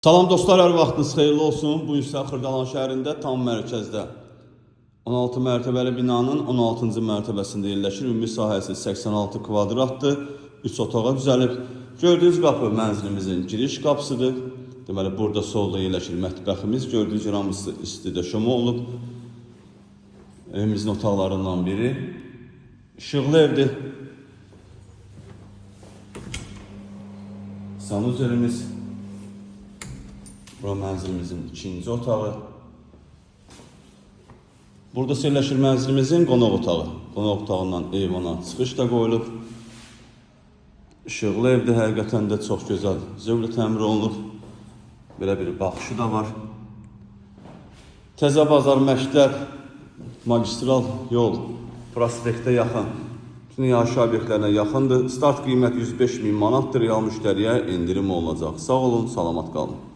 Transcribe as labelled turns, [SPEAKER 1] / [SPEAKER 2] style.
[SPEAKER 1] Salam dostlar, hər vaxtınız xeyirli olsun. Bu isə Xırdalan şəhərində tam mərkəzdə 16 mərtəbəli binanın 16-cı mərtəbəsində yerləşir. Ümumi sahəsi 86 kvadratdır. 3 otağa düzəlib. Gördüyünüz qapı mənzilimizin giriş qapısıdır. Deməli, burada solda yerləşir mətbəximiz. Gördüyünüz hamısı isti döşəmə olub. Evimizin otaqlarından biri. İşıqlı evdir. Sanuzerimiz. Bura mənzilimizin ikinci otağı. Burada yerləşir mənzilimizin qonaq otağı. Qonaq otağından eyvana çıxış da qoyulub. İşıqlı evdə həqiqətən də çox gözəl zövqlə təmir olunub. Belə bir baxışı da var. Təzə bazar, məktəb, magistral yol, prospektə yaxın. Bütün yaşayış obyektlərinə yaxındır. Start qiymət 105.000 manatdır. Real müştəriyə endirim olunacaq. Sağ olun, salamat qalın.